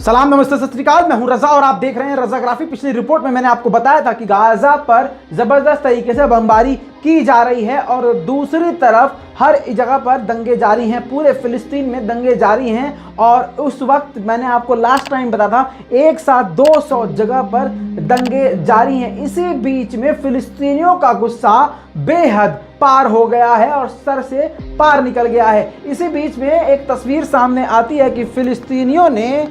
सलाम, नमस्ते, सत श्री अकाल। मैं हूं रजा और आप देख रहे हैं रजाग्राफी। पिछली रिपोर्ट में मैंने आपको बताया था कि गाजा पर जबरदस्त तरीके से बमबारी की जा रही है और दूसरी तरफ हर जगह पर दंगे जारी हैं। पूरे फिलिस्तीन में दंगे जारी हैं और उस वक्त मैंने आपको लास्ट टाइम बताया था एक साथ 200 जगह पर दंगे जारी हैं। इसी बीच में फिलिस्तीनियों का गुस्सा बेहद पार हो गया है और सर से पार निकल गया है। इसी बीच में एक तस्वीर सामने आती है कि फिलिस्तीनियों ने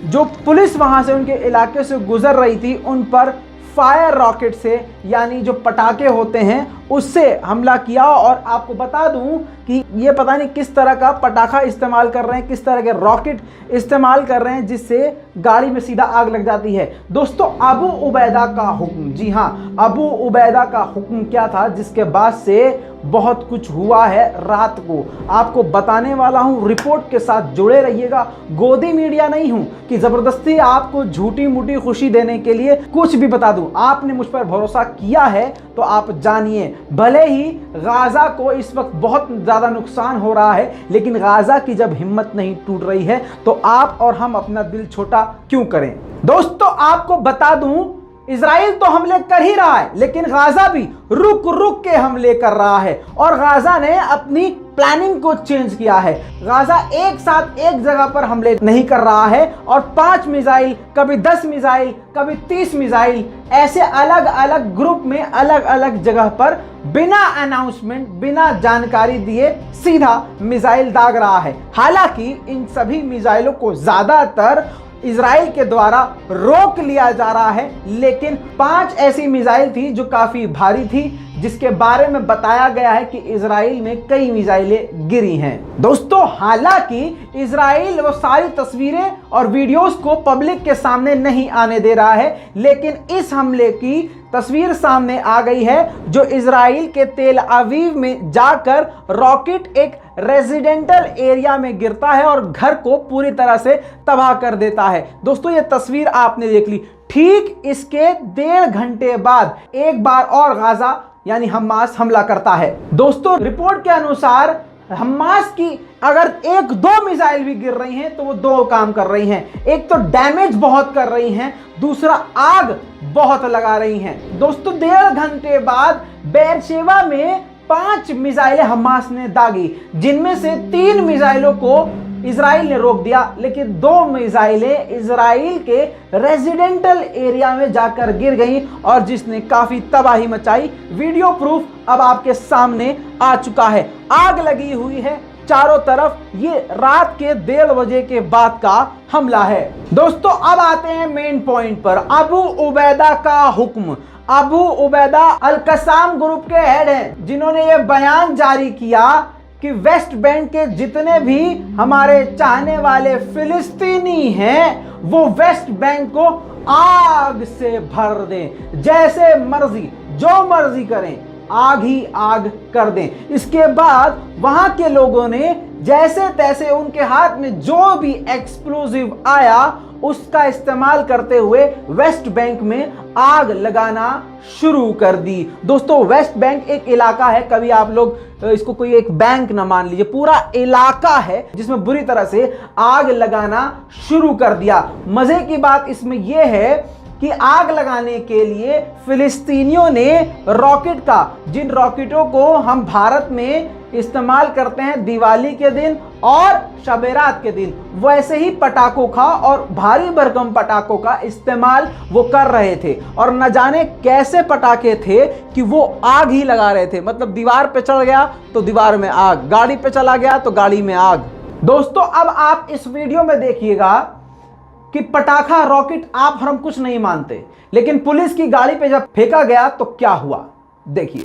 जो पुलिस वहां से उनके इलाके से गुजर रही थी उन पर फायर रॉकेट से, यानी जो पटाखे होते हैं, उससे हमला किया। और आपको बता दूं कि ये पता नहीं किस तरह का पटाखा इस्तेमाल कर रहे हैं, किस तरह के रॉकेट इस्तेमाल कर रहे हैं जिससे गाड़ी में सीधा आग लग जाती है। दोस्तों, अबू उबैदा का हुक्म, जी हाँ, अबू उबैदा का हुक्म क्या था जिसके बाद से बहुत कुछ हुआ है रात को, आपको बताने वाला हूं। रिपोर्ट के साथ जुड़े रहिएगा। गोदी मीडिया नहीं हूं कि जबरदस्ती आपको झूठी मूठी खुशी देने के लिए कुछ भी बता दूं। आपने मुझ पर भरोसा किया है तो आप जानिए, भले ही गाजा को इस वक्त बहुत ज्यादा नुकसान हो रहा है, लेकिन गाजा की जब हिम्मत नहीं टूट रही है तो आप और हम अपना दिल छोटा क्यों करें। दोस्तों, आपको बता दूं, इजराइल तो हमले कर ही रहा है, लेकिन गाजा भी रुक रुक के हमले कर रहा है और गाजा ने अपनी प्लानिंग को चेंज किया है। गाजा एक साथ एक जगह पर हमले नहीं कर रहा है और 5 मिसाइल, कभी 10 मिसाइल, कभी 30 मिसाइल, ऐसे अलग अलग ग्रुप में अलग अलग जगह पर बिना अनाउंसमेंट, बिना जानकारी दिए सीधा मिसाइल दाग रहा है। हालांकि इन सभी मिसाइलों को ज्यादातर इजराइल के द्वारा रोक लिया जा रहा है, लेकिन 5 ऐसी मिसाइल थी जो काफी भारी थी, जिसके बारे में बताया गया है कि इजराइल में कई मिसाइलें गिरी हैं। दोस्तों, हालांकि इजराइल वो सारी तस्वीरें और वीडियोस को पब्लिक के सामने नहीं आने दे रहा है, लेकिन इस हमले की तस्वीर सामने आ गई है जो इजराइल के तेल अवीव में जाकर रॉकेट एक रेजिडेंटल एरिया में गिरता है और घर को पूरी तरह से तबाह कर देता है। दोस्तों, ये तस्वीर आपने देख ली। ठीक इसके 1.5 घंटे बाद एक बार और गाजा यानी हमास हमला करता है। दोस्तों, रिपोर्ट के अनुसार हमास की अगर 1-2 मिसाइल भी गिर रही हैं तो वो 2 काम कर रही हैं। एक तो डैमेज बहुत कर रही हैं, दूसरा आग बहुत लगा रही हैं। दोस्तों, 1.5 घंटे बाद बेरशेबा में 5 मिसाइलें हमास ने दागी, जिनमें से 3 मिसाइलों को इजराइल ने रोक दिया, लेकिन 2 मिसाइलें इजराइल के रेजिडेंटल एरिया में जाकर गिर गईं और जिसने काफी तबाही मचाई। वीडियो प्रूफ अब आपके सामने आ चुका है। आग लगी हुई है चारों तरफ। ये रात के 1:30 बजे के बाद का हमला है। दोस्तों, अब आते हैं मेन पॉइंट पर। अबू उबैदा का हुक्म। अबू उबैदा अल कसाम ग्रुप के हेड हैं, जिन्होंने ये बयान जारी किया कि वेस्ट बैंक के जितने भी हमारे चाहने वाले फिलिस्तीनी हैं वो वेस्ट बैंक को आग से भर दें, जैसे मर्जी जो मर्जी करें, आग ही आग कर दें। इसके बाद वहां के लोगों ने जैसे तैसे उनके हाथ में जो भी एक्सप्लोजिव आया उसका इस्तेमाल करते हुए वेस्ट बैंक में आग लगाना शुरू कर दी। दोस्तों, वेस्ट बैंक एक इलाका है, कभी आप लोग इसको कोई एक बैंक ना मान लीजिए, पूरा इलाका है जिसमें बुरी तरह से आग लगाना शुरू कर दिया। मजे की बात इसमें यह है कि आग लगाने के लिए फिलिस्तीनियों ने रॉकेट का, जिन रॉकेटों को हम भारत में इस्तेमाल करते हैं दिवाली के दिन और शब-ए-रात के दिन, वैसे ही पटाखों का और भारी भरकम पटाखों का इस्तेमाल वो कर रहे थे। और न जाने कैसे पटाखे थे कि वो आग ही लगा रहे थे। मतलब दीवार पे चढ़ गया तो दीवार में आग, गाड़ी पे चला गया तो गाड़ी में आग। दोस्तों, अब आप इस वीडियो में देखिएगा कि पटाखा, रॉकेट आप और हम कुछ नहीं मानते, लेकिन पुलिस की गाड़ी पे जब फेंका गया तो क्या हुआ, देखिए।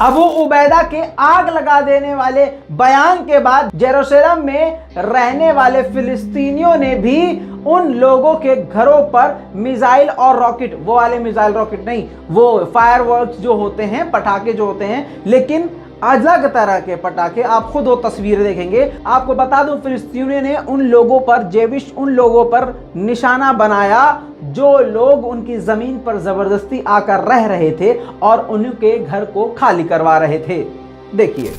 अबू उबैदा के आग लगा देने वाले बयान के बाद जेरूसलम में रहने वाले फिलिस्तीनियों ने भी उन लोगों के घरों पर मिसाइल और रॉकेट, वो वाले मिसाइल रॉकेट नहीं, वो फायरवर्क्स जो होते हैं, पटाखे जो होते हैं, लेकिन अलग तरह के पटाखे, आप खुद वो तस्वीर देखेंगे। आपको बता दूं, फिलिस्तीनियों ने उन लोगों पर, जेविश उन लोगों पर निशाना बनाया जो लोग उनकी जमीन पर जबरदस्ती आकर रह रहे थे और उनके घर को खाली करवा रहे थे। देखिए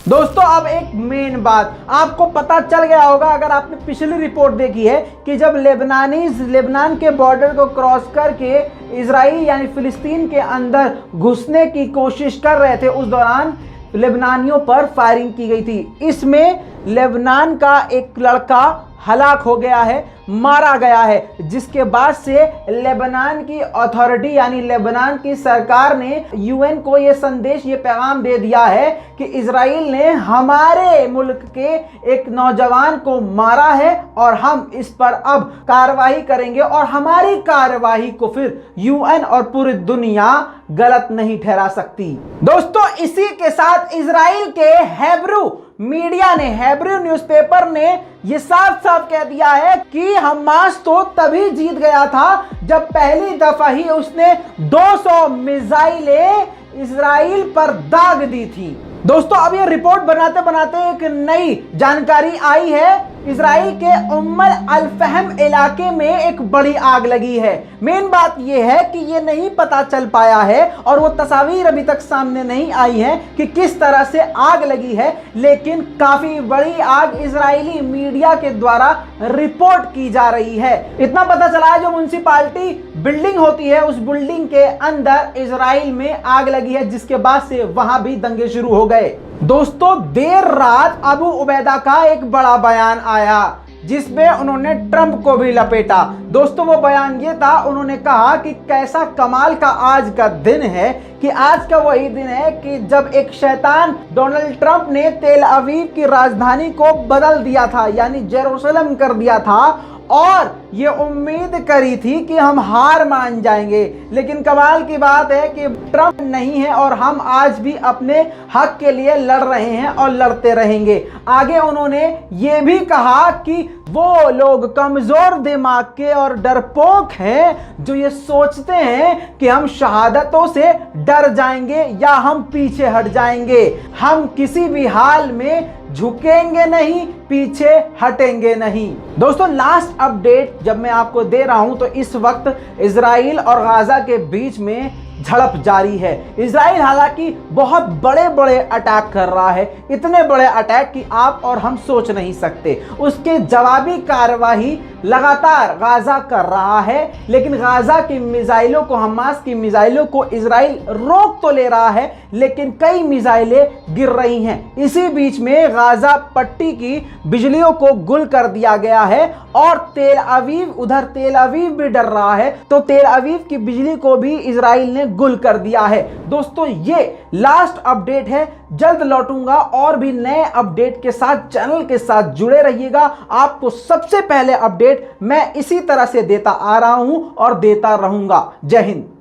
दोस्तों, अब एक मेन बात आपको पता चल गया होगा अगर आपने पिछली रिपोर्ट देखी है कि जब लेबनान के बॉर्डर को क्रॉस करके इजराइल यानी फिलिस्तीन के अंदर घुसने की कोशिश कर रहे थे, उस दौरान लेबनानियों पर फायरिंग की गई थी। इसमें लेबनान का एक लड़का हलाक हो गया है, मारा गया है, जिसके बाद से लेबनान की अथॉरिटी यानी लेबनान की सरकार ने यूएन को ये संदेश, ये पैगाम दे दिया है कि इजराइल ने हमारे मुल्क के एक नौजवान को मारा है और हम इस पर अब कार्रवाई करेंगे और हमारी कार्रवाई को फिर यूएन और पूरी दुनिया गलत नहीं ठहरा सकती। दोस्तों, इसी के साथ इजराइल के हेब्रू मीडिया ने, हेब्रू न्यूज़पेपर ने ये साफ साफ कह दिया है कि हमास तो तभी जीत गया था जब पहली दफा ही उसने 200 मिसाइलें इजराइल पर दाग दी थी। दोस्तों, अब ये रिपोर्ट बनाते बनाते एक नई जानकारी आई है। इजराइल के उम्मुल अल-फहम इलाके में एक बड़ी आग लगी है। मेन बात यह है कि ये नहीं पता चल पाया है और वो तस्वीर अभी तक सामने नहीं आई है कि किस तरह से आग लगी है, लेकिन काफी बड़ी आग इजरायली मीडिया के द्वारा रिपोर्ट की जा रही है। इतना पता चला है जो म्युनिसिपैलिटी बिल्डिंग होती है, उस बिल्डिंग के अंदर इजराइल में आग लगी है, जिसके बाद से वहां भी दंगे शुरू हो गए। दोस्तों, देर रात अबू उबैदा का एक बड़ा बयान आया जिसमें उन्होंने ट्रंप को भी लपेटा। दोस्तों, वो बयान ये था, उन्होंने कहा कि कैसा कमाल का आज का दिन है कि आज का वही दिन है कि जब एक शैतान डोनाल्ड ट्रंप ने तेल अवीव की राजधानी को बदल दिया था, यानी जेरूसलम कर दिया था, और ये उम्मीद करी थी कि हम हार मान जाएंगे। लेकिन कमाल की बात है कि ट्रंप नहीं है और हम आज भी अपने हक के लिए लड़ रहे हैं और लड़ते रहेंगे। आगे उन्होंने ये भी कहा कि वो लोग कमजोर दिमाग के और डरपोक हैं जो ये सोचते हैं कि हम शहादतों से डर जाएंगे या हम पीछे हट जाएंगे। हम किसी भी हाल में झुकेंगे नहीं, पीछे हटेंगे नहीं। दोस्तों, लास्ट अपडेट जब मैं आपको दे रहा हूं तो इस वक्त इजराइल और गाजा के बीच में झड़प जारी है। इजराइल हालांकि बहुत बड़े बड़े अटैक कर रहा है, इतने बड़े अटैक कि आप और हम सोच नहीं सकते। उसके जवाबी कार्रवाई लगातार गाजा कर रहा है, लेकिन गाजा की मिसाइलों को, हमास की मिसाइलों को इजराइल रोक तो ले रहा है, लेकिन कई मिसाइलें गिर रही हैं। इसी बीच में गाजा पट्टी की बिजलियों को गुल कर दिया गया है और तेल अवीव भी डर रहा है, तो तेल अवीव की बिजली को भी इजराइल ने गुल कर दिया है। दोस्तों, ये लास्ट अपडेट है। जल्द लौटूंगा और भी नए अपडेट के साथ। चैनल के साथ जुड़े रहिएगा। आपको सबसे पहले अपडेट मैं इसी तरह से देता आ रहा हूं और देता रहूंगा। जय हिंद।